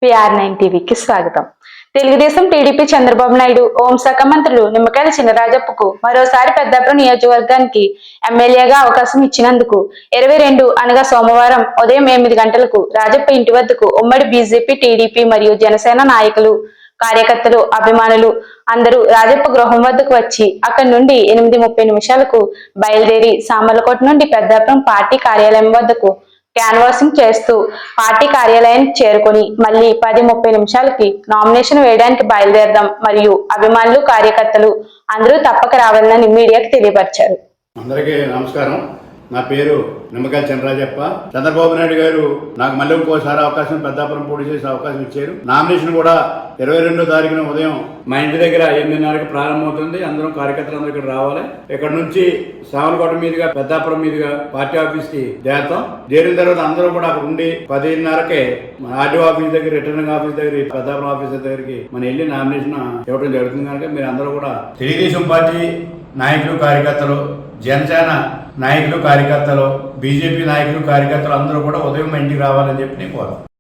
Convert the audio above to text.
PR9 టీవీకి స్వాగతం. Telugu Desam TDP Chandrababu Naidu హోంశాఖ మంత్రులు నిమ్మకాయల చినరాజప్పకు మరోసారి పెద్దాపురం నియోజకవర్గానికి ఎమ్మెల్యేగా అవకాశం ఇచ్చినందుకు 22 అనగా సోమవారం ఉదయం 8 గంటలకు రాజప్ప ఇంటి వద్దకు ఉమ్మడి బీజేపీ, టీడీపీ మరియు జనసేన నాయకులు, కార్యకర్తలు, అభిమానులు అందరూ రాజప్ప గృహం వద్దకు వచ్చి అక్కడి నుండి 8:30 నిమిషాలకు బయలుదేరి సామర్లకోట నుండి పెద్దాపురం పార్టీ కార్యాలయం వద్దకు క్యాన్వాసింగ్ చేస్తూ పార్టీ కార్యాలయానికి చేరుకొని మళ్ళీ 10:30 నిమిషాలకి నామినేషన్ వేయడానికి బయలుదేరదాం మరియు అభిమానులు, కార్యకర్తలు అందరూ తప్పక రావాలని మీడియాకు తెలియపరిచారు. అందరికీ నమస్కారం. నా పేరు నిమ్మకాయల చినరాజప్ప. చంద్రబాబు నాయుడు గారు నాకు మళ్ళీ ఇంకోసారి అవకాశం పెద్దాపురం పోటీ చేసే అవకాశం ఇచ్చారు. నామినేషన్ కూడా 22వ తారీఖున ఉదయం మా ఇంటి దగ్గర 8:30కి ప్రారంభమవుతుంది. అందరం కార్యకర్తలు ఇక్కడ రావాలి. ఇక్కడ నుంచి సామర్లకోట మీదుగా పెద్దాపురం మీదుగా పార్టీ ఆఫీస్ కి చేరుతాం. చేరిన తర్వాత అందరూ కూడా అక్కడ ఉండి 10:30కే ఆర్డీఓ ఆఫీస్ దగ్గర, రిటర్నింగ్ ఆఫీస్ దగ్గర, పెద్దాపురం ఆఫీసర్ దగ్గరికి మనం వెళ్ళి నామినేషన్ ఇవ్వడం జరుగుతుంది. కనుక మీరు అందరూ కూడా తెలుగుదేశం పార్టీ నాయకులు, కార్యకర్తలు, జనసేన నాయకులు, కార్యకర్తలు, బీజేపీ నాయకులు, కార్యకర్తలు అందరూ కూడా ఉదయం ఇంటికి రావాలని చెప్పి నేను కోరుతాను.